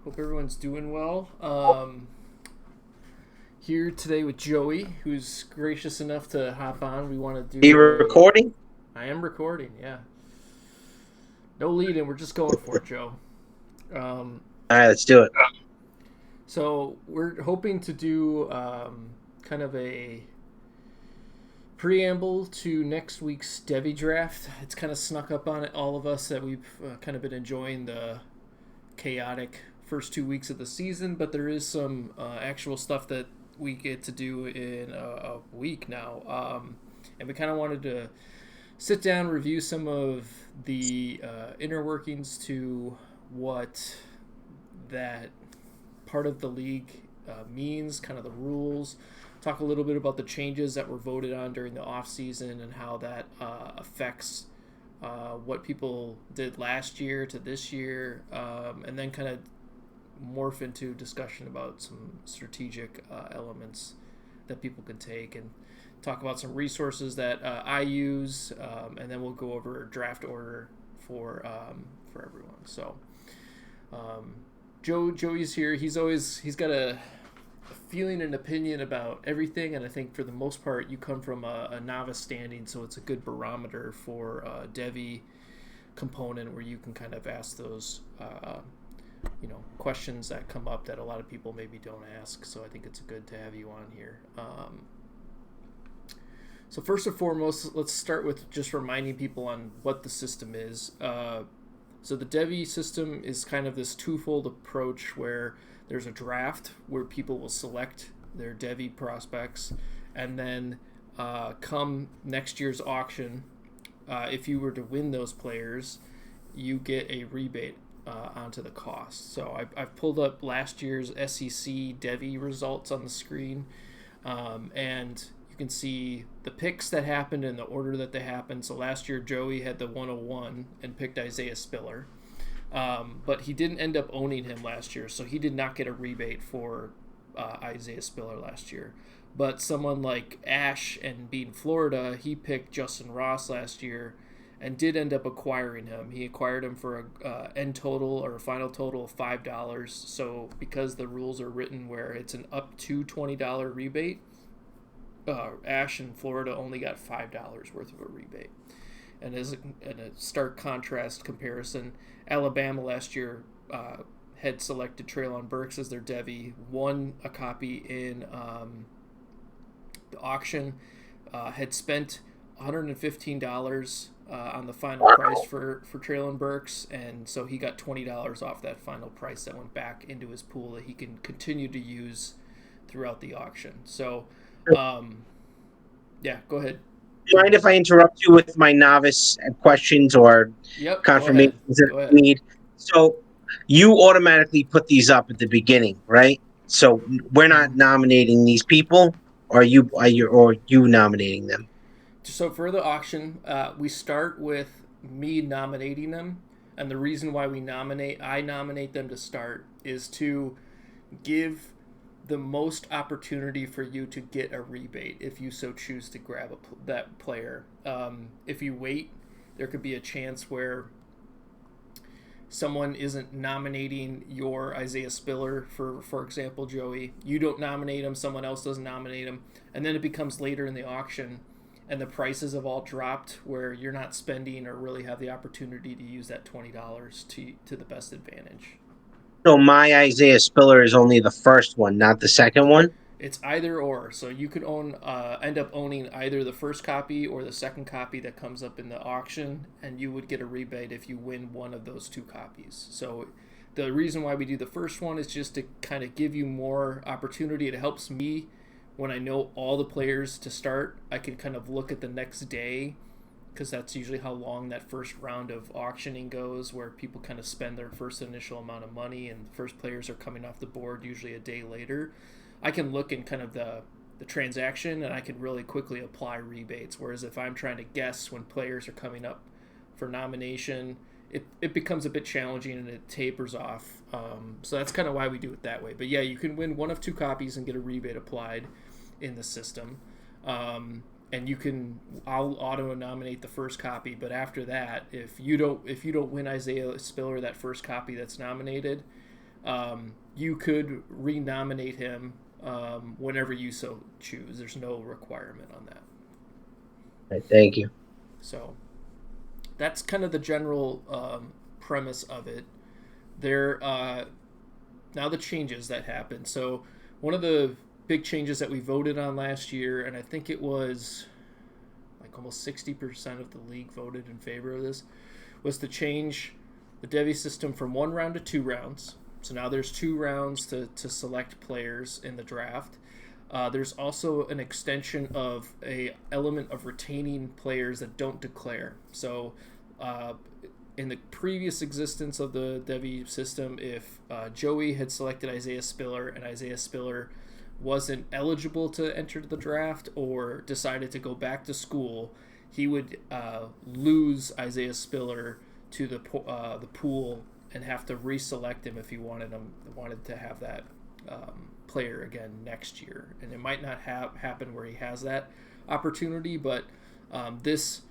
Hope everyone's doing well. Here today with Joey, who's gracious enough to hop on. We want to Are you do a. recording? I am recording, yeah. No lead in, we're just going for it, Joe. Um, All right, let's do it. so we're hoping to do kind of a preamble to next week's Devy draft. It's kind of snuck up on all of us that we've kind of been enjoying the chaotic first 2 weeks of the season, but there is some actual stuff that we get to do in a week now. And we kind of wanted to sit down, review some of the inner workings to what that part of the league means, kind of the rules. Talk a little bit about the changes that were voted on during the off season and how that affects what people did last year to this year, and then kind of morph into discussion about some strategic elements that people can take and talk about some resources that I use, and then we'll go over draft order for everyone. So Joey's here. He's got a feeling and opinion about everything, and I think for the most part you come from a novice standing, so it's a good barometer for Devy component where you can kind of ask those questions that come up that a lot of people maybe don't ask. So I think it's good to have you on here. So first and foremost, let's start with just reminding people on what the system is. So the Devy system is kind of this twofold approach where there's a draft where people will select their Devy prospects, and then come next year's auction, if you were to win those players, you get a rebate onto the cost. So I've pulled up last year's SEC Devy results on the screen, and you can see the picks that happened in the order that they happened. So last year Joey had the 101 and picked Isaiah Spiller. But he didn't end up owning him last year, so he did not get a rebate for Isaiah Spiller last year. But someone like Ash and being Florida, he picked Justin Ross last year and did end up acquiring him. He acquired him for a end total or a final total of $5. So because the rules are written where it's an up to $20 rebate, Ash and Florida only got $5 worth of a rebate. And as a stark contrast comparison, Alabama last year had selected Treylon Burks as their Devy, won a copy in the auction, had spent $115 on the final price for Treylon Burks, and so he got $20 off that final price that went back into his pool that he can continue to use throughout the auction. So, yeah, go ahead. Do you mind if I interrupt you with my novice questions or Yep, go ahead. confirmations that Go I ahead. need? So you automatically put these up at the beginning, right? So we're not Mm-hmm. nominating these people, or you nominating them? So for the auction, we start with me nominating them, and the reason why I nominate them to start is to give the most opportunity for you to get a rebate if you so choose to grab that player. If you wait, there could be a chance where someone isn't nominating your Isaiah Spiller, for example, Joey. You don't nominate him, someone else doesn't nominate him, and then it becomes later in the auction and the prices have all dropped where you're not spending or really have the opportunity to use that $20 to the best advantage. So my Isaiah Spiller is only the first one, not the second one. It's either or, so you could end up owning either the first copy or the second copy that comes up in the auction, and you would get a rebate if you win one of those two copies. So the reason why we do the first one is just to kind of give you more opportunity. It helps me when I know all the players to start. I can kind of look at the next day because that's usually how long that first round of auctioning goes, where people kind of spend their first initial amount of money and the first players are coming off the board usually a day later. I can look in kind of the transaction and I can really quickly apply rebates. Whereas if I'm trying to guess when players are coming up for nomination, it becomes a bit challenging and it tapers off. So that's kind of why we do it that way. But yeah, you can win one of two copies and get a rebate applied in the system. And I'll auto nominate the first copy, but after that, if you don't win Isaiah Spiller that first copy that's nominated, You could renominate him whenever you so choose. There's no requirement on that. Right, thank you. So that's kind of the general premise of it. There now the changes that happened. So one of the big changes that we voted on last year, and I think it was like almost 60% of the league voted in favor of this, was to change the Devy system from 1 round to 2 rounds. So now there's 2 rounds to select players in the draft. There's also an extension of a element of retaining players that don't declare. So in the previous existence of the Devy system, if Joey had selected Isaiah Spiller and Isaiah Spiller wasn't eligible to enter the draft or decided to go back to school, he would lose Isaiah Spiller to the pool and have to reselect him if he wanted to have that player again next year. And it might not happen where he has that opportunity, but this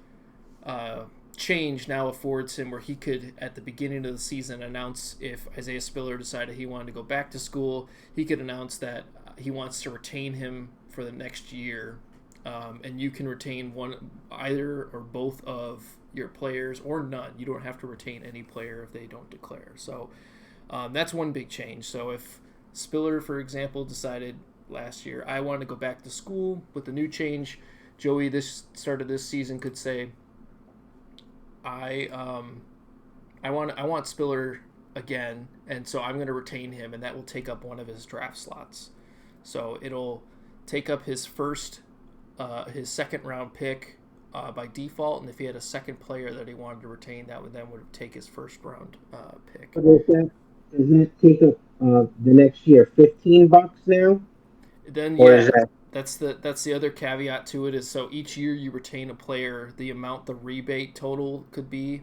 change now affords him where he could, at the beginning of the season, announce if Isaiah Spiller decided he wanted to go back to school, he could announce that he wants to retain him for the next year. And you can retain either or both of your players, or none. You don't have to retain any player if they don't declare. So that's one big change. So if Spiller, for example, decided last year, I want to go back to school, with the new change, Joey this start of this season could say, I want Spiller again, and so I'm going to retain him, and that will take up one of his draft slots. So it'll take up his his second round pick by default, and if he had a second player that he wanted to retain, that would take his first round pick. But does that take up the next year $15 now, Then or is yeah, that that's the other caveat to it, is so each year you retain a player, the amount the rebate total could be,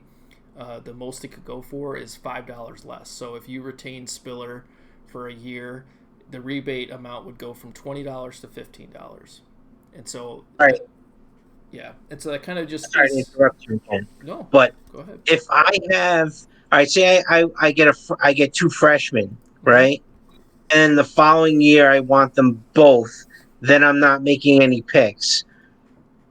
the most it could go for is $5 less. So if you retain Spiller for a year, the rebate amount would go from $20 to $15. And so all right? yeah, and so that kind of just Sorry to is interrupt you again, no. but Go ahead. if I have, all right, say I get two freshmen, Mm-hmm. right, and the following year I want them both, then I'm not making any picks.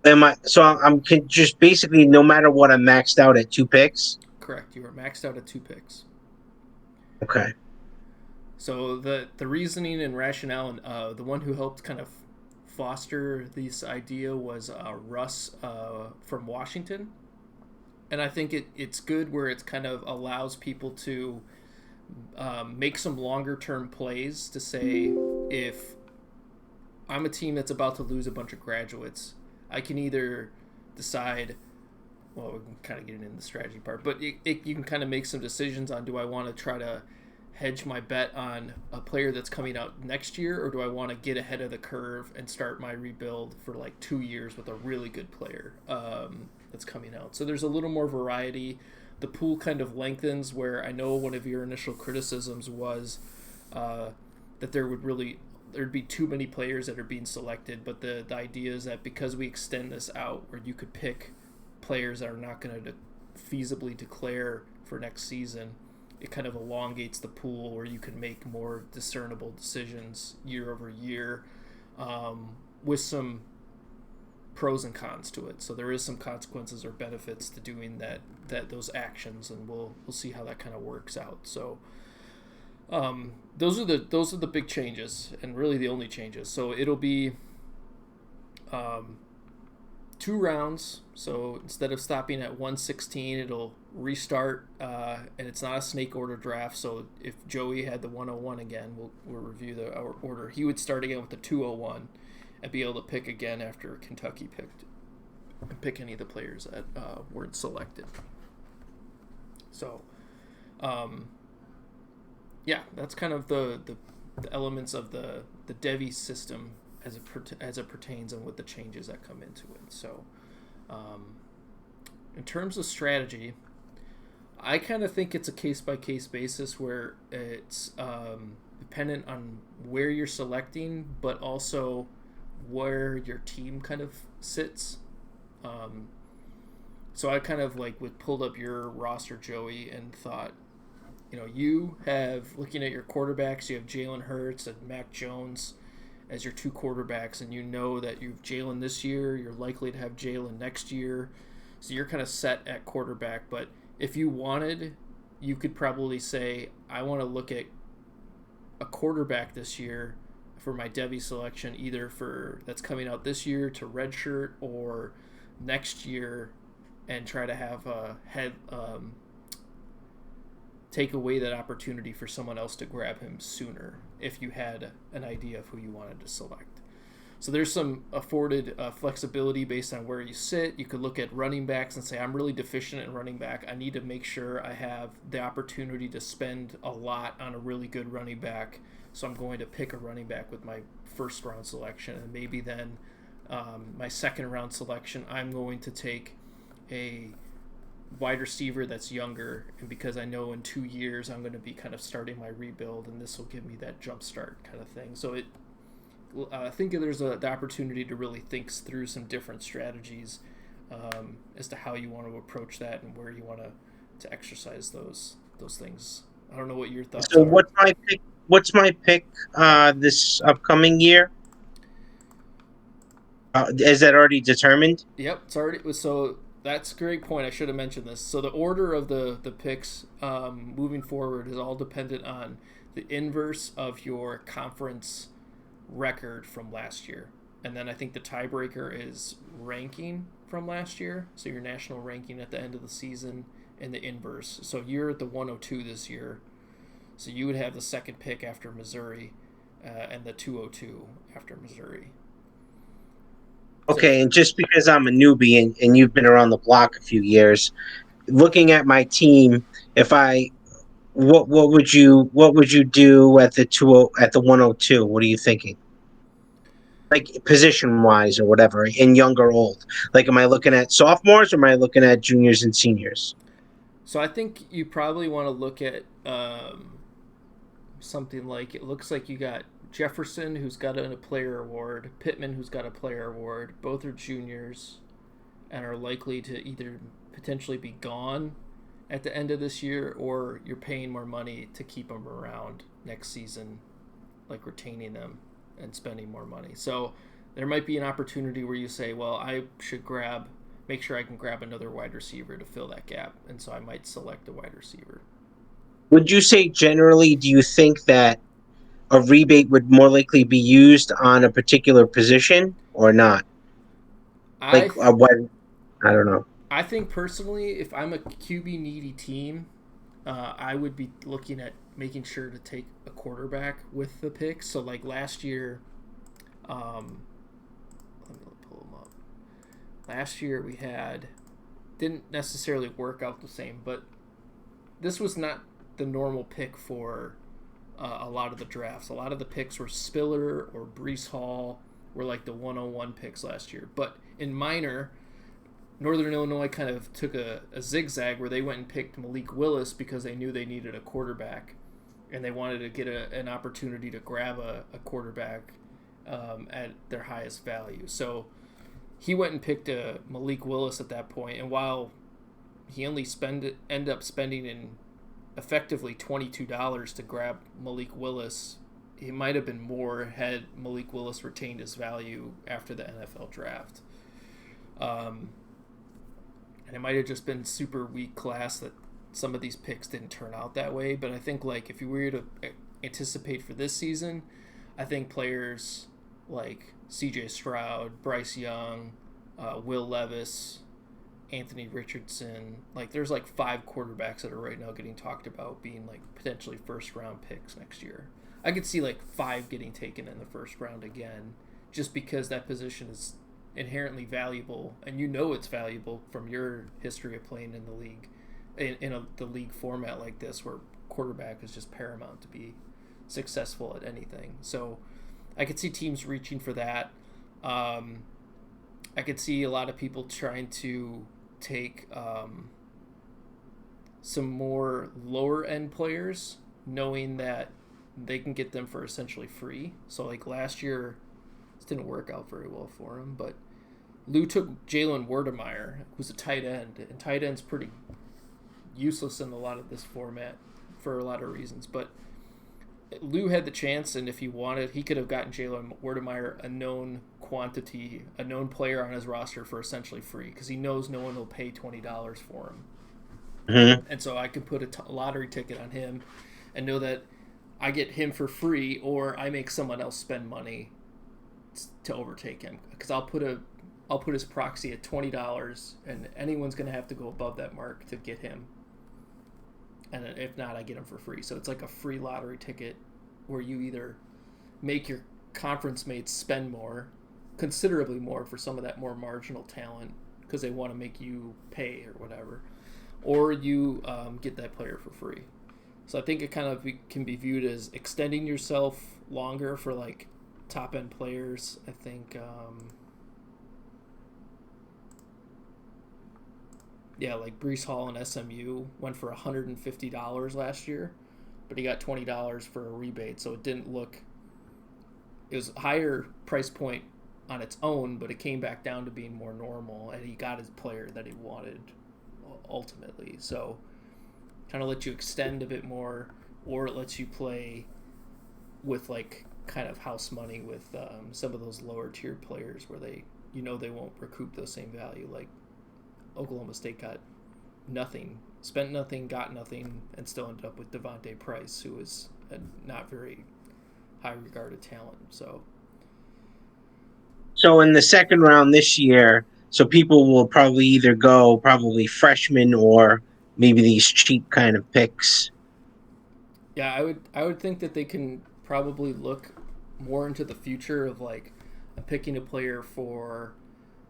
Am I? So I'm just basically, no matter what, I'm maxed out at 2 picks. Correct. You are maxed out at 2 picks. Okay. So the reasoning and rationale, and the one who helped kind of foster this idea was Russ from Washington, and I think it's good where it kind of allows people to make some longer term plays to say, if I'm a team that's about to lose a bunch of graduates, I can either decide, well, we can kind of get into the strategy part, but you can kind of make some decisions on, do I want to try to hedge my bet on a player that's coming out next year, or do I want to get ahead of the curve and start my rebuild for like 2 years with a really good player that's coming out? So there's a little more variety. The pool kind of lengthens, where I know one of your initial criticisms was that there'd be too many players that are being selected, but the idea is that because we extend this out, where you could pick players that are not going to feasibly declare for next season, it kind of elongates the pool where you can make more discernible decisions year over year, with some pros and cons to it. So there is some consequences or benefits to doing those actions, and we'll see how that kind of works out. So those are the big changes, and really the only changes. So it'll be 2 rounds. So instead of stopping at 116, it'll restart, and it's not a snake order draft. So if Joey had the 101 again, we'll review the order. He would start again with the 201 and be able to pick again after Kentucky pick any of the players that weren't selected. So yeah, that's kind of the elements of the Devy system as it pertains, and with the changes that come into it. So in terms of strategy, I kind of think it's a case-by-case basis, where it's dependent on where you're selecting, but also where your team kind of sits. So I kind of pulled up your roster, Joey, and thought, you have, looking at your quarterbacks, you have Jalen Hurts and Mac Jones as your two quarterbacks, and you know that you've Jalen this year, you're likely to have Jalen next year, so you're kind of set at quarterback. But if you wanted, you could probably say, I want to look at a quarterback this year for my Devy selection, either for that's coming out this year to redshirt or next year, and try to have a head take away that opportunity for someone else to grab him sooner if you had an idea of who you wanted to select. So there's some afforded flexibility based on where you sit. You could look at running backs and say, I'm really deficient in running back. I need to make sure I have the opportunity to spend a lot on a really good running back. So I'm going to pick a running back with my first round selection. And maybe then my second round selection, I'm going to take a wide receiver that's younger. And because I know in 2 years I'm going to be kind of starting my rebuild, and this will give me that jump start kind of thing. So I think there's the opportunity to really think through some different strategies as to how you want to approach that and where you want to exercise those things. I don't know what your thoughts So are. what's my pick? What's my pick this upcoming year? Is that already determined? Yep, it's already so. That's a great point. I should have mentioned this. So the order of the picks moving forward is all dependent on the inverse of your conference record from last year. And then I think the tiebreaker is ranking from last year. So your national ranking at the end of the season and the inverse. So you're at the 102 this year. So you would have the second pick after Missouri and the 202 after Missouri. Okay, and just because I'm a newbie and you've been around the block a few years, looking at my team, if I what would you do at the 102? What are you thinking? Like position wise or whatever, in young or old? Like, am I looking at sophomores or am I looking at juniors and seniors? So I think you probably want to look at something like, it looks like you got Jefferson, who's got a player award, Pittman, who's got a player award. Both are juniors and are likely to either potentially be gone at the end of this year, or you're paying more money to keep them around next season, like retaining them and spending more money. So there might be an opportunity where you say, well, I should make sure I can grab another wide receiver to fill that gap. And so I might select a wide receiver. Would you say generally, do you think that a rebate would more likely be used on a particular position or not? I Like, what? I don't know. I think personally, if I'm a QB needy team, I would be looking at making sure to take a quarterback with the pick. So like last year, let me pull them up. Last year we had didn't necessarily work out the same, but this was not the normal pick for a lot of the drafts. A lot of the picks were Spiller or Brees Hall were like the 101 picks last year. But in minor, Northern Illinois kind of took a zigzag where they went and picked Malik Willis because they knew they needed a quarterback, and they wanted to get an opportunity to grab a quarterback at their highest value. So he went and picked Malik Willis at that point, and while he only ended up spending in effectively $22 to grab Malik Willis, he might have been more had Malik Willis retained his value after the NFL draft. And it might have just been super weak class that some of these picks didn't turn out that way. But I think, like, if you were to anticipate for this season, I think players like C.J. Stroud, Bryce Young, Will Levis, Anthony Richardson, like there's like 5 quarterbacks that are right now getting talked about being like potentially first round picks next year. I could see like 5 getting taken in the first round again, just because that position is inherently valuable, and you know it's valuable from your history of playing in the league, the league format like this, where quarterback is just paramount to be successful at anything. So I could see teams reaching for that. I could see a lot of people trying to take some more lower end players, knowing that they can get them for essentially free. So like last year, this didn't work out very well for him, but Lou took Jalen Werdemeyer, who's a tight end, and tight end's pretty useless in a lot of this format for a lot of reasons. But Lou had the chance, and if he wanted, he could have gotten Jalen Werdemeyer, a known quantity, a known player on his roster for essentially free because he knows no one will pay $20 for him. Mm-hmm. And so I can put a lottery ticket on him and know that I get him for free, or I make someone else spend money to overtake him because I'll put his proxy at $20, and anyone's going to have to go above that mark to get him. And if not, I get him for free. So it's like a free lottery ticket where you either make your conference mates spend more, considerably more for some of that more marginal talent because they want to make you pay or whatever, or you get that player for free. So I think it kind of can be viewed as extending yourself longer for like top-end players. I think... like Breece Hall and SMU went for $150 last year, but he got $20 for a rebate, so it didn't look... It was a higher price point on its own, but it came back down to being more normal, and he got his player that he wanted ultimately. So kind of lets you extend a bit more, or it lets you play with like kind of house money with some of those lower tier players where they won't recoup the same value. Like Oklahoma State got nothing, spent nothing, got nothing, and still ended up with Devontae Price, who was a not very high regarded talent. So in the second round this year, so people will probably either go probably freshmen or maybe these cheap kind of picks. Yeah, I would think that they can probably look more into the future of like I'm picking a player for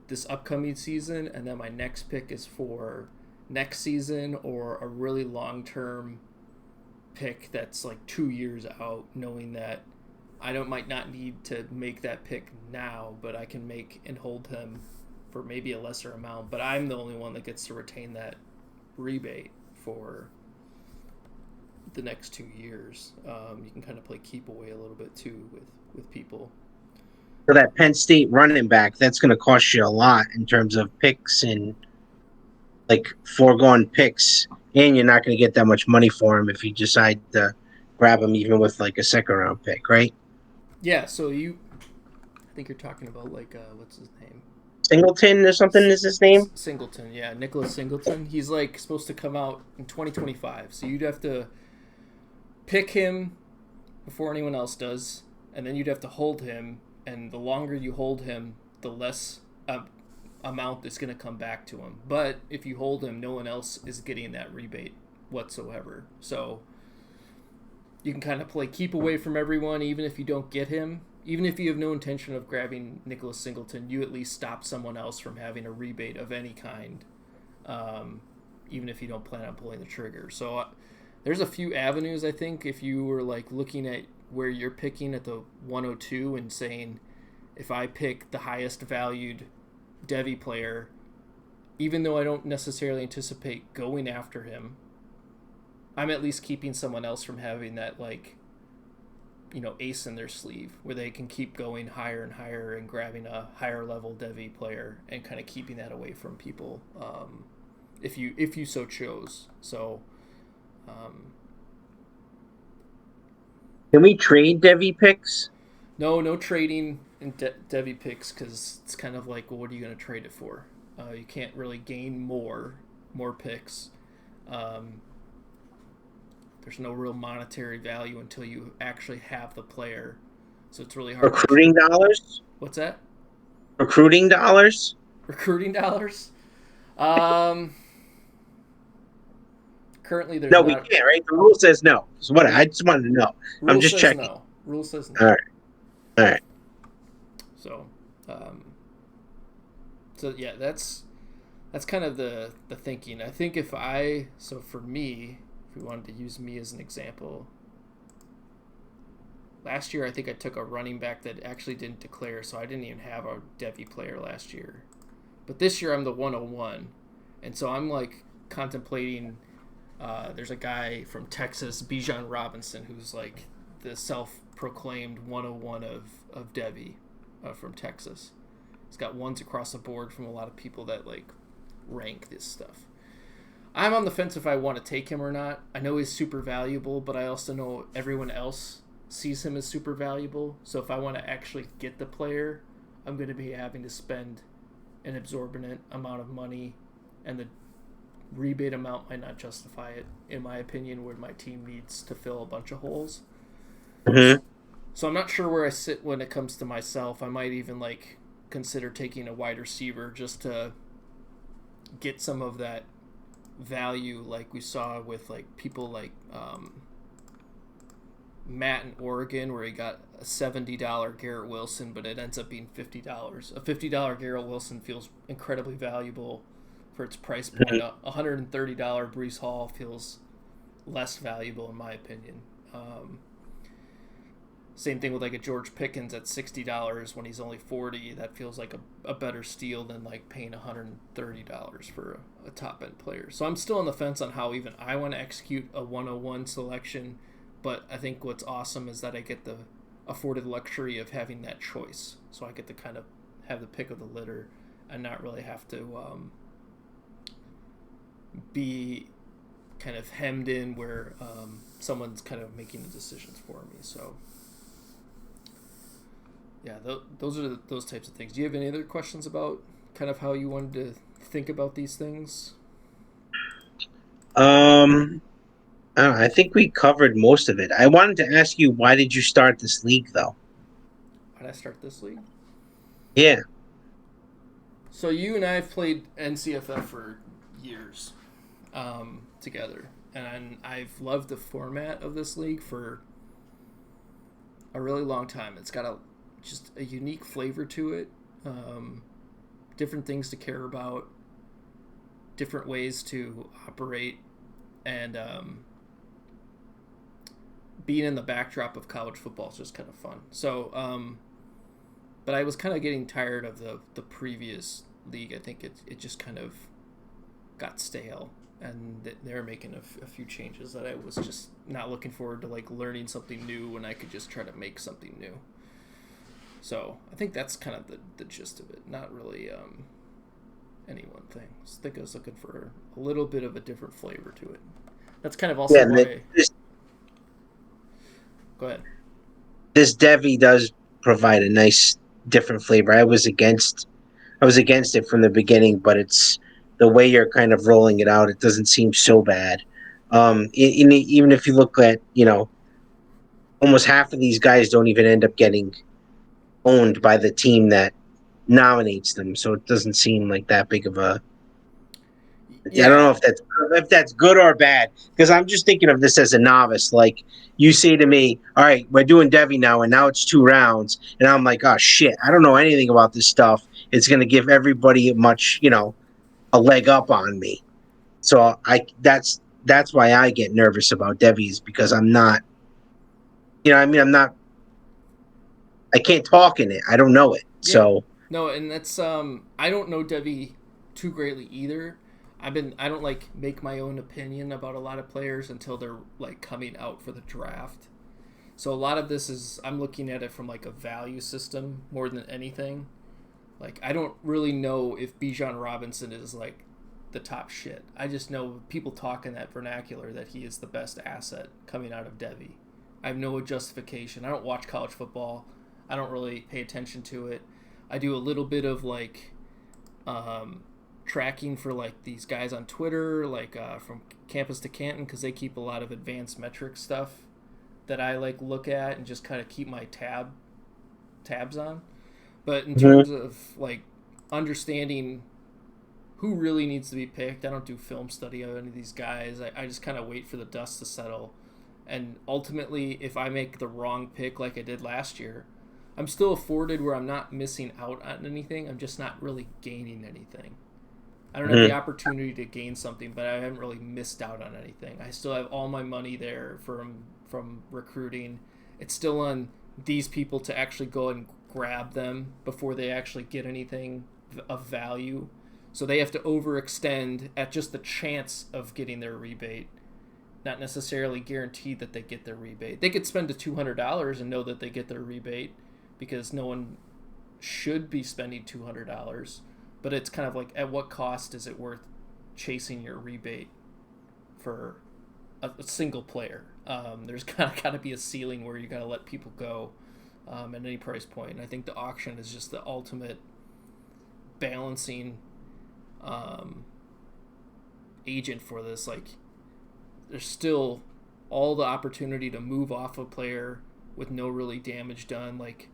this upcoming season, and then my next pick is for next season, or a really long-term pick that's like 2 years out, knowing that might not need to make that pick now, but I can make and hold him for maybe a lesser amount, but I'm the only one that gets to retain that rebate for the next 2 years. You can kind of play keep away a little bit too with people. So that Penn State running back, that's going to cost you a lot in terms of picks and like foregone picks, and you're not going to get that much money for him if you decide to grab him even with like a second round pick, right? Yeah, so I think you're talking about like what's his name? Singleton or something is his name. Singleton, yeah, Nicholas Singleton. He's like supposed to come out in 2025, so you'd have to pick him before anyone else does, and then you'd have to hold him. And the longer you hold him, the less amount is going to come back to him. But if you hold him, no one else is getting that rebate whatsoever. So you can kind of play keep away from everyone, even if you don't get him. Even if you have no intention of grabbing Nicholas Singleton, you at least stop someone else from having a rebate of any kind, even if you don't plan on pulling the trigger. So there's a few avenues, I think, if you were like looking at where you're picking at the 102 and saying, if I pick the highest valued Devy player, even though I don't necessarily anticipate going after him, I'm at least keeping someone else from having that, like, ace in their sleeve where they can keep going higher and higher and grabbing a higher level Devy player and kind of keeping that away from people, if you so chose. So Can we trade Devy picks? no trading in Devy picks, because it's kind of like, well, what are you going to trade it for? You can't really gain more picks. There's no real monetary value until you actually have the player, so it's really hard. Recruiting dollars? What's that? Recruiting dollars? Recruiting dollars? Currently, there's No, not. we can't, right? The rule says no. So what? I just wanted to know. I'm just checking. No. Rule says no. All right. So, yeah, that's kind of the thinking. I think for me, if we wanted to use me as an example, last year I think I took a running back that actually didn't declare, so I didn't even have a Devy player last year. But this year I'm the 101, and so I'm like contemplating. There's a guy from Texas, Bijan Robinson, who's like the self-proclaimed 101 of Devy from Texas. He's got ones across the board from a lot of people that like rank this stuff. I'm on the fence if I want to take him or not. I know he's super valuable, but I also know everyone else sees him as super valuable. So if I want to actually get the player, I'm going to be having to spend an exorbitant amount of money, and the rebate amount might not justify it, in my opinion, where my team needs to fill a bunch of holes. Mm-hmm. So I'm not sure where I sit when it comes to myself. I might even like consider taking a wide receiver just to get some of that value, like we saw with like people like Matt in Oregon, where he got a $70 Garrett Wilson, but it ends up being $50. A $50 Garrett Wilson feels incredibly valuable for its price point. A $130 Brees Hall feels less valuable, in my opinion. Same thing with like a George Pickens at $60 when he's only 40. That feels like a better steal than like paying $130 for a top end player. So I'm still on the fence on how even I want to execute a 101 selection. But I think what's awesome is that I get the afforded luxury of having that choice. So I get to kind of have the pick of the litter and not really have to be kind of hemmed in where someone's kind of making the decisions for me. So yeah, those are those types of things. Do you have any other questions about kind of how you wanted to think about these things? I think we covered most of it. I wanted to ask you, why did you start this league, though? Why did I start this league? Yeah. So you and I have played NCFF for years together, and I've loved the format of this league for a really long time. It's got just a unique flavor to it, different things to care about, different ways to operate, and being in the backdrop of college football is just kind of fun. So, but I was kind of getting tired of the previous league. I think it just kind of got stale, and they're making a few changes that I was just not looking forward to, like learning something new when I could just try to make something new. So I think that's kind of the gist of it. Not really any one thing. I think I was looking for a little bit of a different flavor to it. That's kind of also Yeah, why. Go ahead. this Devy does provide a nice different flavor. I was against it from the beginning, but it's the way you're kind of rolling it out. It doesn't seem so bad. Even if you look at, almost half of these guys don't even end up getting owned by the team that nominates them, so it doesn't seem like that big of a. I don't Yeah, know if that's good or bad, because I'm just thinking of this as a novice. Like, you say to me, "All right, we're doing Devy now, and now it's 2 rounds," and I'm like, "Oh shit, I don't know anything about this stuff. It's going to give everybody a leg up on me." So that's why I get nervous about Devy's, because I'm not. I'm not. I can't talk in it. I don't know it. yeah. So. No, and that's I don't know Debbie too greatly either. I don't like make my own opinion about a lot of players until they're like coming out for the draft. So a lot of this is I'm looking at it from like a value system more than anything. Like I don't really know if Bijan Robinson is like the top shit. I just know people talk in that vernacular that he is the best asset coming out of Devy. I have no justification. I don't watch college football. I don't really pay attention to it. I do a little bit of like tracking for like these guys on Twitter, like from Campus to Canton, because they keep a lot of advanced metric stuff that I like look at and just kind of keep my tabs on. But in Mhm. terms of like understanding who really needs to be picked, I don't do film study of any of these guys. I just kind of wait for the dust to settle. And ultimately, if I make the wrong pick like I did last year, I'm still afforded where I'm not missing out on anything. I'm just not really gaining anything. I don't have the Mhm. opportunity to gain something, but I haven't really missed out on anything. I still have all my money there from recruiting. It's still on these people to actually go and grab them before they actually get anything of value. So they have to overextend at just the chance of getting their rebate, not necessarily guaranteed that they get their rebate. They could spend the $200 and know that they get their rebate because no one should be spending $200, but it's kind of like, at what cost is it worth chasing your rebate for a single player. There's kind of got to be a ceiling where you got to let people go at any price point. And I think the auction is just the ultimate balancing agent for this. Like, there's still all the opportunity to move off a player with no really damage done. Like,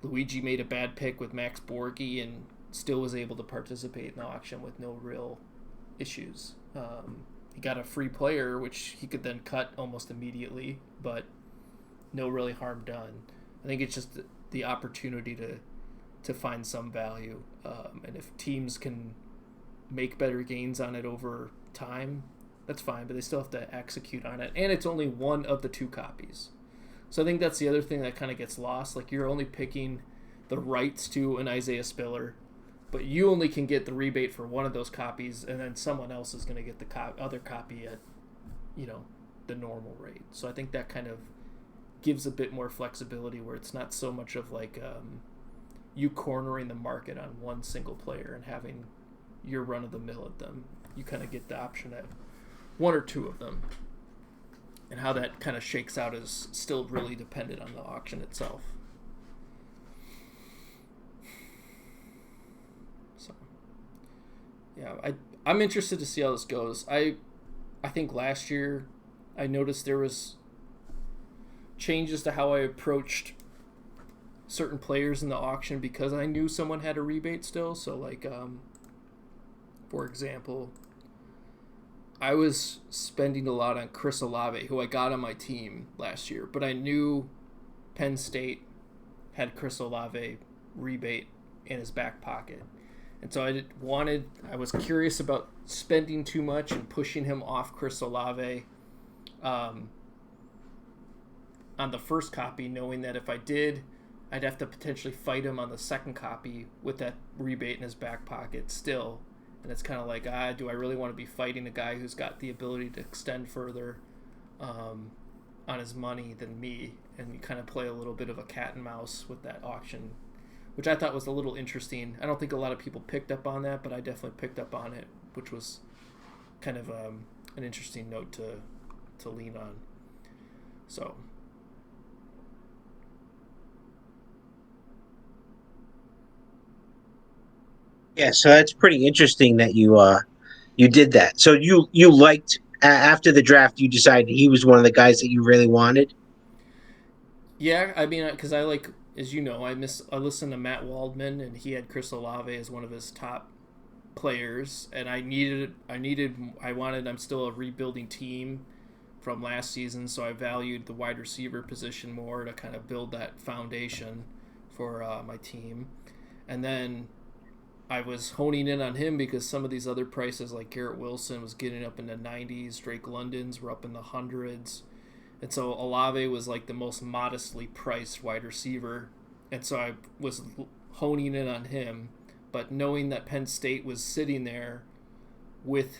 Luigi made a bad pick with Max Borghi and still was able to participate in the auction with no real issues. He got a free player, which he could then cut almost immediately, but no really harm done. I think it's just the opportunity to find some value. And if teams can make better gains on it over time, that's fine, but they still have to execute on it. And it's only one of the 2 copies. So I think that's the other thing that kind of gets lost. Like, you're only picking the rights to an Isaiah Spiller, but you only can get the rebate for one of those copies, and then someone else is going to get the other copy at, the normal rate. So I think that kind of gives a bit more flexibility, where it's not so much of like you cornering the market on one single player and having your run of the mill at them. You kind of get the option at 1 or 2 of them. And how that kind of shakes out is still really dependent on the auction itself. So, yeah, I'm interested to see how this goes. I think last year I noticed there was changes to how I approached certain players in the auction because I knew someone had a rebate still. So, like, for example, I was spending a lot on Chris Olave, who I got on my team last year, but I knew Penn State had Chris Olave rebate in his back pocket. And so I was curious about spending too much and pushing him off Chris Olave on the first copy, knowing that if I did, I'd have to potentially fight him on the second copy with that rebate in his back pocket still. And it's kind of like, do I really want to be fighting a guy who's got the ability to extend further on his money than me? And you kind of play a little bit of a cat and mouse with that auction, which I thought was a little interesting. I don't think a lot of people picked up on that, but I definitely picked up on it, which was kind of an interesting note to lean on. So, Yeah, so that's pretty interesting that you did that. So you liked after the draft, you decided he was one of the guys that you really wanted. yeah, I mean, because I like, as you know, I listened to Matt Waldman, and he had Chris Olave as one of his top players, and I'm still a rebuilding team from last season, so I valued the wide receiver position more to kind of build that foundation for my team. And then I was honing in on him because some of these other prices, like Garrett Wilson, was getting up in the 90s. Drake London's were up in the hundreds. And so Olave was like the most modestly priced wide receiver. And so I was honing in on him. But knowing that Penn State was sitting there with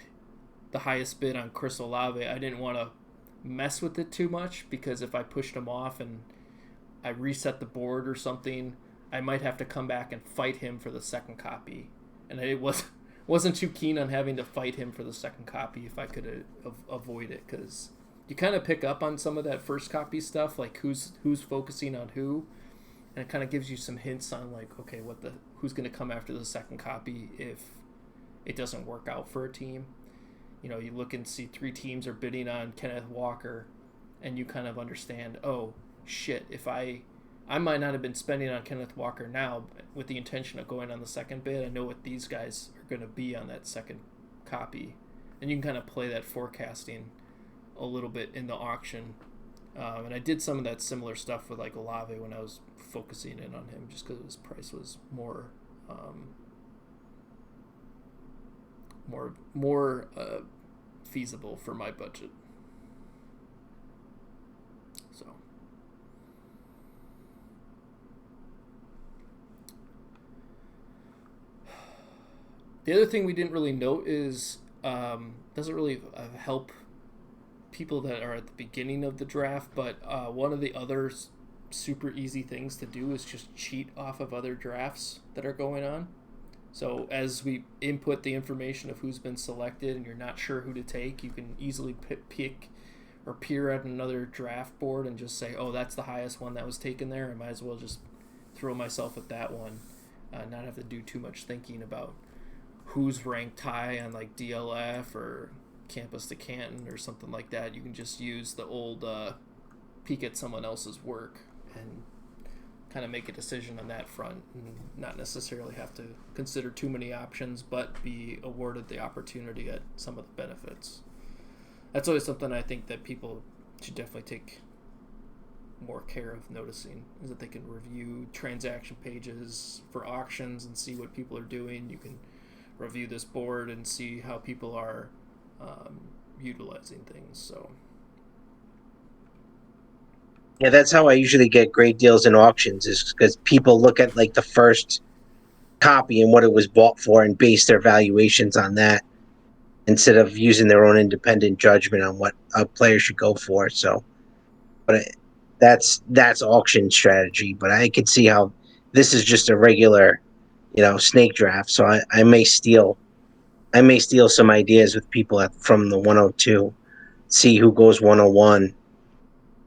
the highest bid on Chris Olave, I didn't want to mess with it too much, because if I pushed him off and I reset the board or something, I might have to come back and fight him for the second copy. And I wasn't too keen on having to fight him for the second copy if I could avoid it, because you kind of pick up on some of that first copy stuff, like who's focusing on who, and it kind of gives you some hints on like, okay, who's going to come after the second copy if it doesn't work out for a team. You look and see 3 teams are bidding on Kenneth Walker, and you kind of understand, oh shit, if I might not have been spending on Kenneth Walker now with the intention of going on the second bid. I know what these guys are going to be on that second copy. And you can kind of play that forecasting a little bit in the auction. And I did some of that similar stuff with like Olave when I was focusing in on him, just because his price was more feasible for my budget. So. The other thing we didn't really note is doesn't really help people that are at the beginning of the draft, but one of the other super easy things to do is just cheat off of other drafts that are going on. So as we input the information of who's been selected and you're not sure who to take, you can easily pick or peer at another draft board and just say, oh, that's the highest one that was taken there. I might as well just throw myself at that one, not have to do too much thinking about who's ranked high on like DLF or Campus to Canton or something like that. You can just use the old peek at someone else's work and kind of make a decision on that front and not necessarily have to consider too many options, but be awarded the opportunity at some of the benefits. That's always something I think that people should definitely take more care of noticing, is that they can review transaction pages for auctions and see what people are doing. You can review this board and see how people are utilizing things. So Yeah, that's how I usually get great deals in auctions, is because people look at like the first copy and what it was bought for and base their valuations on that instead of using their own independent judgment on what a player should go for. So, but that's auction strategy. But I could see how this is just a regular, snake draft. So I may steal some ideas with people from the 102, see who goes 101,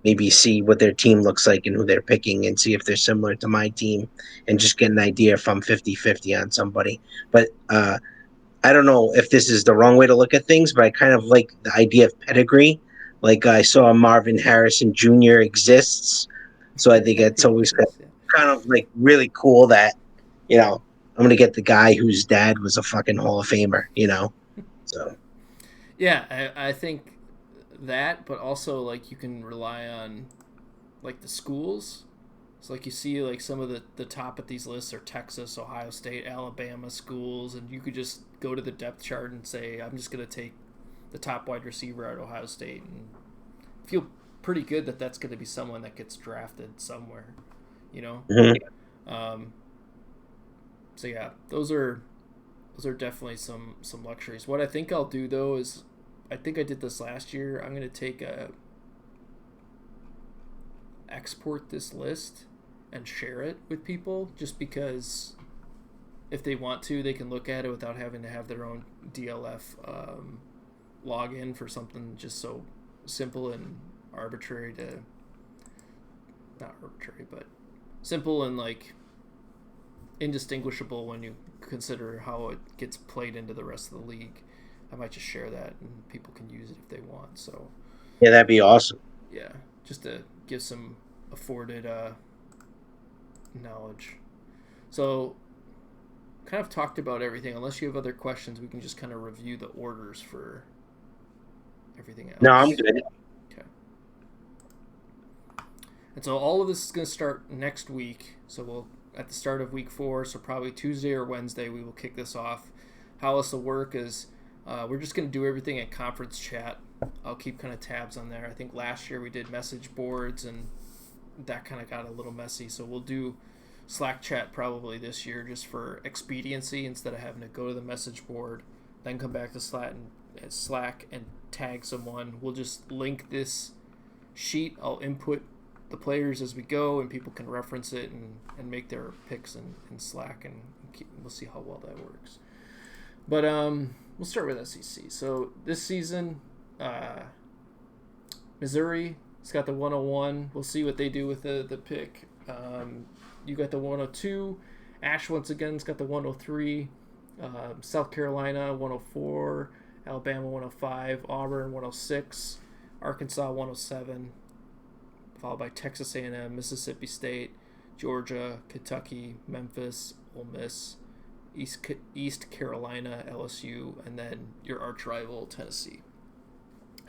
maybe see what their team looks like and who they're picking and see if they're similar to my team and just get an idea if I'm 50-50 on somebody. But I don't know if this is the wrong way to look at things, but I kind of like the idea of pedigree. Like I saw Marvin Harrison Jr. exists. So I think it's he always exists, yeah. kind of like really cool that, I'm going to get the guy whose dad was a fucking Hall of Famer. So, Yeah, I think that, but also like you can rely on like the schools. So like you see like some of the top at these lists are Texas, Ohio State, Alabama schools, and you could just go to the depth chart and say, I'm just going to take the top wide receiver at Ohio State and feel pretty good that that's going to be someone that gets drafted somewhere, you know? mhm. Um, so yeah, those are definitely some luxuries. What I think I'll do though is, I think I did this last year. I'm going to take export this list and share it with people, just because if they want to, they can look at it without having to have their own DLF login for something just so simple and arbitrary to, not arbitrary, but simple and like indistinguishable when you consider how it gets played into the rest of the league. I might just share that and people can use it if they want. So Yeah, that'd be awesome. yeah, just to give some afforded knowledge. So kind of talked about everything. Unless you have other questions, we can just kind of review the orders for everything No, I'm else. good. Okay. And so all of this is going to start next week. So we'll at the start of week 4, so probably Tuesday or Wednesday, we will kick this off. How this will work is we're just going to do everything in conference chat. I'll keep kind of tabs on there. I think last year we did message boards and that kind of got a little messy. So we'll do Slack chat probably this year just for expediency, instead of having to go to the message board, then come back to Slack and tag someone. We'll just link this sheet. I'll input the players as we go, and people can reference it and make their picks in Slack, and we'll see how well that works. But we'll start with SEC. So this season, Missouri has got the 101. We'll see what they do with the pick. You got the 102. Ash once again's got the 103. South Carolina 104. Alabama 105. Auburn 106. Arkansas 107. Followed by Texas A&M, Mississippi State, Georgia, Kentucky, Memphis, Ole Miss, East Carolina, LSU, and then your arch rival Tennessee.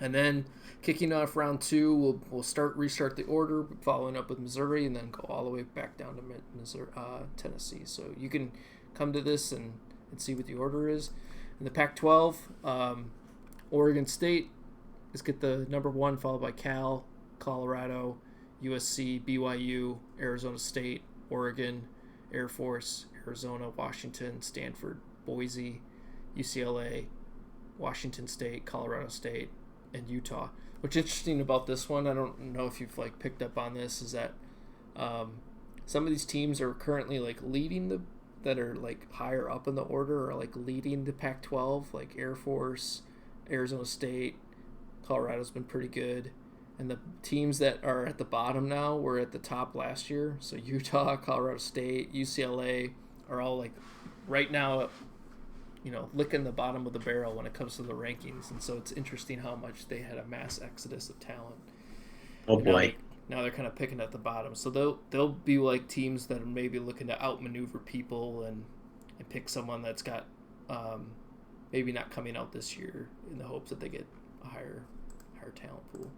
And then kicking off round 2, we'll restart the order, following up with Missouri, and then go all the way back down to Missouri, Tennessee. So you can come to this and see what the order is. In the Pac-12, Oregon State is get the number 1, followed by Cal, Colorado, USC, BYU, Arizona State, Oregon, Air Force, Arizona, Washington, Stanford, Boise, UCLA, Washington State, Colorado State, and Utah. What's interesting about this one, I don't know if you've picked up on this, is that some of these teams are currently leading that are like higher up in the order are like leading the Pac-12, like Air Force, Arizona State, Colorado's been pretty good. And the teams that are at the bottom now were at the top last year. So Utah, Colorado State, UCLA are all like right now, licking the bottom of the barrel when it comes to the rankings. And so it's interesting how much they had a mass exodus of talent. Oh And boy. now they're kind of picking at the bottom. So they'll be like teams that are maybe looking to outmaneuver people and pick someone that's got maybe not coming out this year in the hopes that they get a higher talent pool.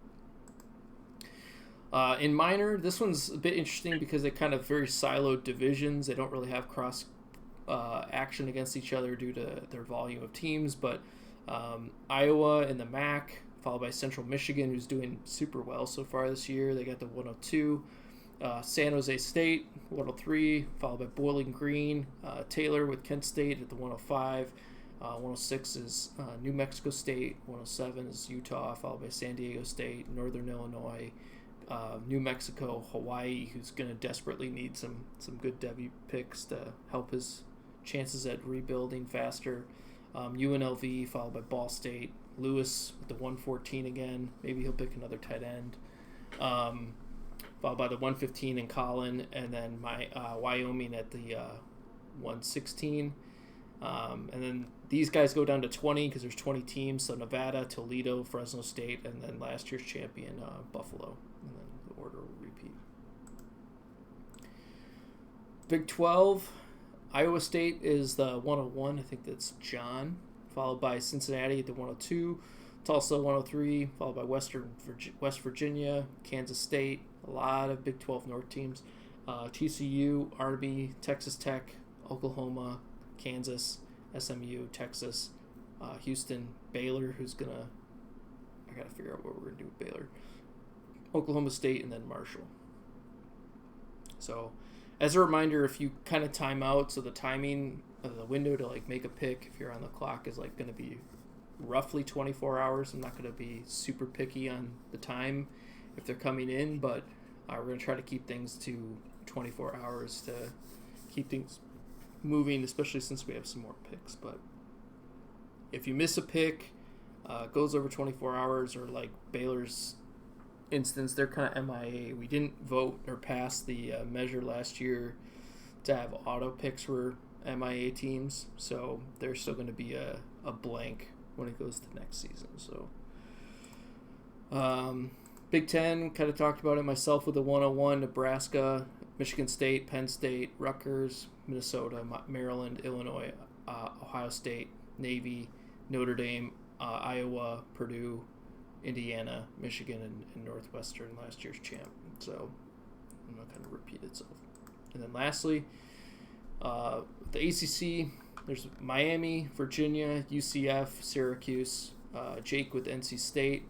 In minor, this one's a bit interesting because they kind of very siloed divisions. They don't really have cross action against each other due to their volume of teams. But Iowa in the MAC, followed by Central Michigan, who's doing super well so far this year. They got the 102. San Jose State, 103, followed by Bowling Green. Taylor with Kent State at the 105. 106 is New Mexico State. 107 is Utah, followed by San Diego State, Northern Illinois, New Mexico, Hawaii, who's going to desperately need some good Devy picks to help his chances at rebuilding faster. UNLV, followed by Ball State. Lewis with the 114 again. Maybe he'll pick another tight end. Followed by the 115 in Collin, and then Wyoming at the 116. And then these guys go down to 20 because there's 20 teams. So Nevada, Toledo, Fresno State, and then last year's champion, Buffalo. And then the order will repeat. Big 12, Iowa State is the 101. I think that's John. Followed by Cincinnati at the 102. Tulsa 103, followed by West Virginia, Kansas State. A lot of Big 12 North teams. TCU, Army, Texas Tech, Oklahoma, Kansas, SMU, Texas, Houston, Baylor, I got to figure out what we're going to do with Baylor, Oklahoma State, and then Marshall. So as a reminder, if you kind of time out, so the timing of the window to like make a pick, if you're on the clock, is like going to be roughly 24 hours. I'm not going to be super picky on the time if they're coming in, but we're going to try to keep things to 24 hours to keep things moving, especially since we have some more picks. But if you miss a pick, goes over 24 hours, or like Baylor's instance, they're kind of MIA. We didn't vote or pass the measure last year to have auto picks for MIA teams, so there's still going to be a blank when it goes to next season. So Big Ten, kind of talked about it myself with the 101, Nebraska, Michigan State, Penn State, Rutgers, Minnesota, Maryland, Illinois, Ohio State, Navy, Notre Dame, Iowa, Purdue, Indiana, Michigan, and Northwestern, last year's champ. So I'm not going to repeat itself. And then lastly, the ACC, there's Miami, Virginia, UCF, Syracuse, Jake with NC State,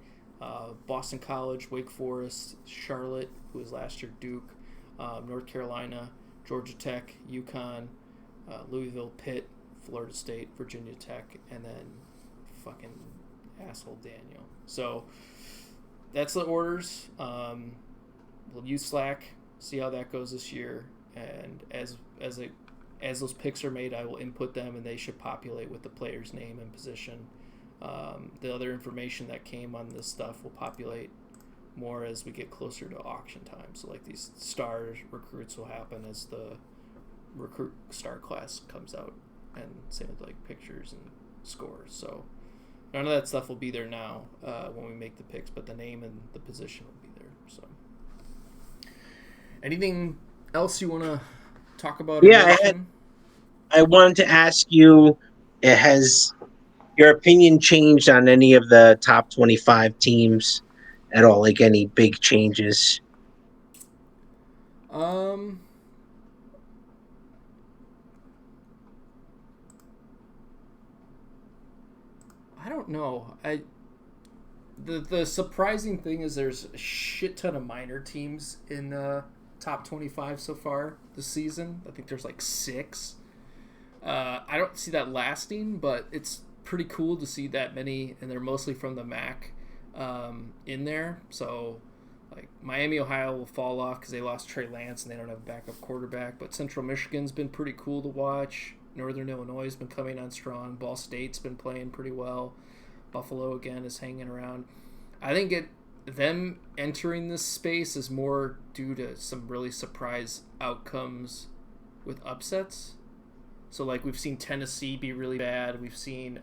Boston College, Wake Forest, Charlotte, who was last year Duke, North Carolina, Georgia Tech, UConn, Louisville, Pitt, Florida State, Virginia Tech, and then fucking asshole Daniel. So that's the orders. We'll use Slack, see how that goes this year, and as those picks are made, I will input them, and they should populate with the player's name and position. The other information that came on this stuff will populate more as we get closer to auction time. So like these star recruits will happen as the recruit star class comes out, and same with like pictures and scores. So none of that stuff will be there now when we make the picks, but the name and the position will be there. So anything else you want to talk about? Yeah, I wanted to ask you, has your opinion changed on any of the top 25 teams at all? Like any big changes? I don't know. The surprising thing is there's a shit ton of minor teams in the top 25 so far this season. I think there's like 6. I don't see that lasting, but it's pretty cool to see that many, and they're mostly from the MAC in there. So Like Miami, Ohio will fall off because they lost Trey Lance and they don't have a backup quarterback. But Central Michigan's been pretty cool to watch. Northern Illinois has been coming on strong. Ball State's been playing pretty well. Buffalo again is hanging around. I think them entering this space is more due to some really surprise outcomes with upsets. So like we've seen Tennessee be really bad. We've seen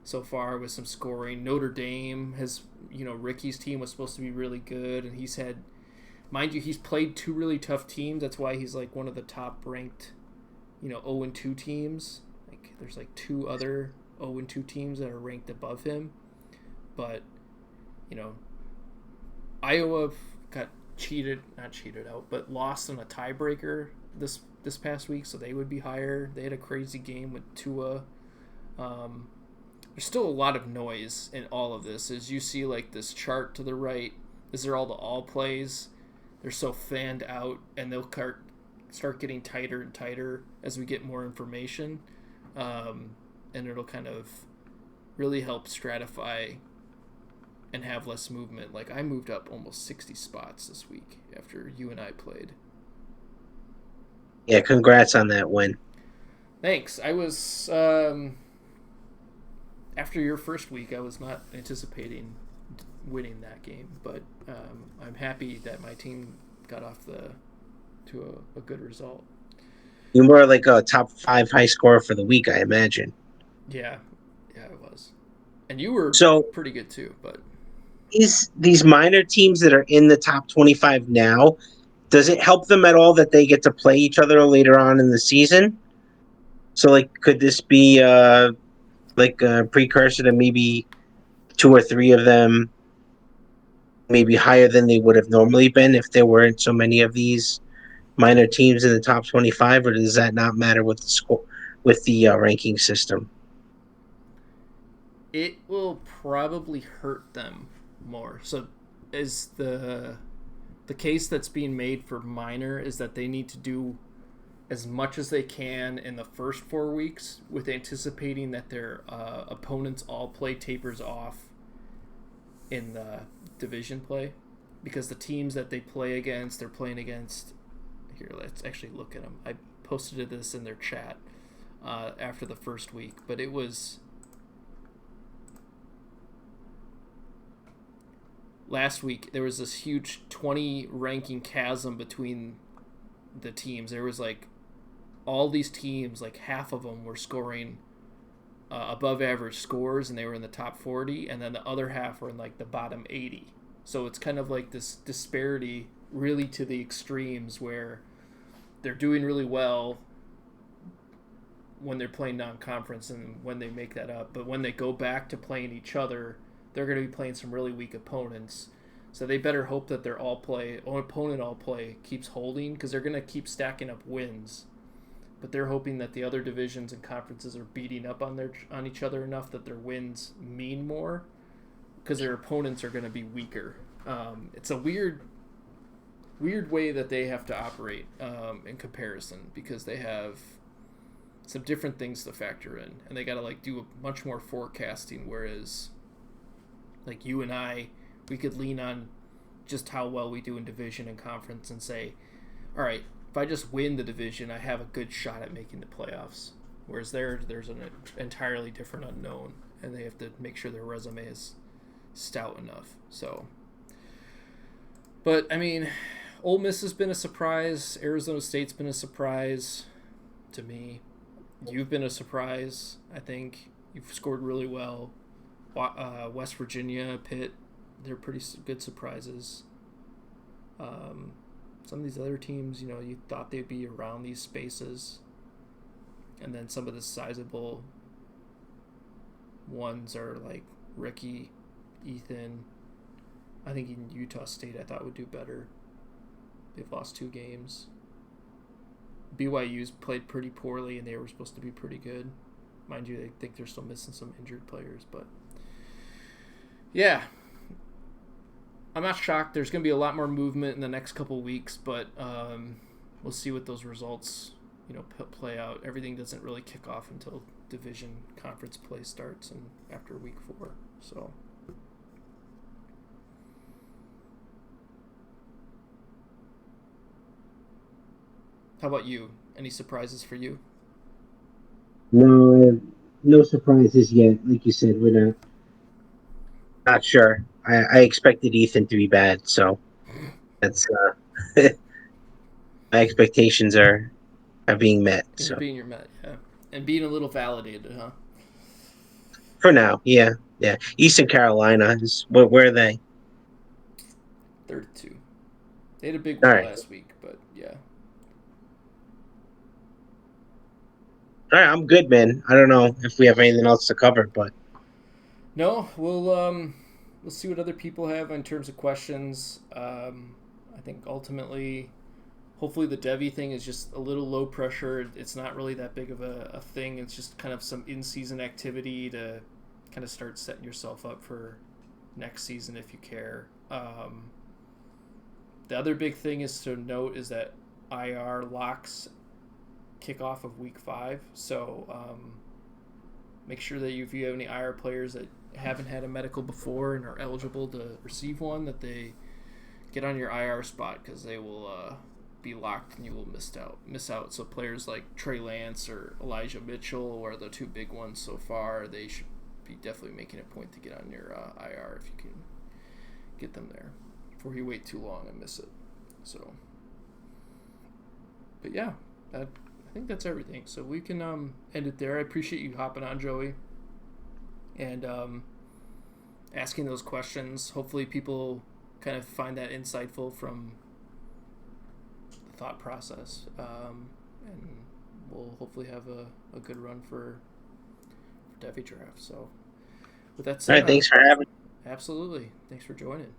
so far with some scoring. Notre Dame has, Ricky's team was supposed to be really good, and he's had, mind you, he's played two really tough teams. That's why he's like one of the top ranked, 0-2 teams. Like there's like two other 0-2 teams that are ranked above him, but Iowa got not cheated out, but lost in a tiebreaker this past week, so they would be higher. They had a crazy game with Tua. There's still a lot of noise in all of this. As you see, like this chart to the right, these are all the all plays. They're so fanned out, and they'll start getting tighter and tighter as we get more information, and it'll kind of really help stratify and have less movement. Like I moved up almost 60 spots this week after you and I played. Yeah, congrats on that win. Thanks. I was after your first week, I was not anticipating winning that game, but I'm happy that my team got off to a good result. You were like a top 5 high scorer for the week, I imagine. Yeah, it was, and you were So pretty good too. But these minor teams that are in the top 25 now, does it help them at all that they get to play each other later on in the season? So like, could this be like a precursor to maybe 2 or 3 of them maybe higher than they would have normally been if there weren't so many of these minor teams in the top 25, or does that not matter with the score with the ranking system? it will probably hurt them more. So, is the case that's being made for minor is that they need to do as much as they can in the first 4 weeks with anticipating that their opponents all play tapers off in the division play, because the teams that they play against, they're playing against. Here, let's actually look at them. I posted this in their chat after the first week, but it was last week. There was this huge 20 ranking chasm between the teams. There was like all these teams, like half of them were scoring above average scores, and they were in the top 40, and then the other half were in like the bottom 80. So it's kind of like this disparity really to the extremes where they're doing really well when they're playing non-conference and when they make that up, but when they go back to playing each other, they're going to be playing some really weak opponents. So they better hope that their opponent all play keeps holding, because they're going to keep stacking up wins. But they're hoping that the other divisions and conferences are beating up on each other enough that their wins mean more, because their opponents are going to be weaker. It's a weird way that they have to operate in comparison, because they have some different things to factor in, and they got to like do a much more forecasting. Whereas, like you and I, we could lean on just how well we do in division and conference and say, all right, if I just win the division, I have a good shot at making the playoffs. Whereas there's an entirely different unknown, and they have to make sure their resume is stout enough. So, but I mean, Ole Miss has been a surprise. Arizona State's been a surprise to me. You've been a surprise. I think you've scored really well. West Virginia, Pitt, they're pretty good surprises. Some of these other teams, you thought they'd be around these spaces. And then some of the sizable ones are like Ricky, Ethan. I think even Utah State I thought would do better. They've lost 2 games. BYU's played pretty poorly, and they were supposed to be pretty good. Mind you, they think they're still missing some injured players, but yeah. I'm not shocked. There's going to be a lot more movement in the next couple weeks, but we'll see what those results, play out. Everything doesn't really kick off until division conference play starts and after week 4. So How about you? Any surprises for you? No, no surprises yet. Like you said, we're not sure. I expected Ethan to be bad, so that's my expectations are being met. You're So being your met, yeah, and being a little validated, huh? for now, yeah, yeah. Eastern Carolina is where are they? 32. They had a big All win right, last week, but yeah. all right. I'm good, man. I don't know if we have anything else to cover, but No, we'll see what other people have in terms of questions. I think ultimately, hopefully, the Devy thing is just a little low pressure. It's not really that big of a thing. It's just kind of some in season activity to kind of start setting yourself up for next season if you care. The other big thing is to note is that IR locks kickoff of week 5. So make sure that if you have any IR players that haven't had a medical before and are eligible to receive one, that they get on your IR spot because they will be locked and you will miss out. So players like Trey Lance or Elijah Mitchell are the two big ones so far. They should be definitely making a point to get on your IR if you can get them there before you wait too long and miss it. So, but yeah, I think that's everything. So we can end it there. I appreciate you hopping on, Joey, and asking those questions. Hopefully, people kind of find that insightful from the thought process, and we'll hopefully have a good run for Devy Draft. So, with that all said, right. Thanks for having. absolutely, thanks for joining.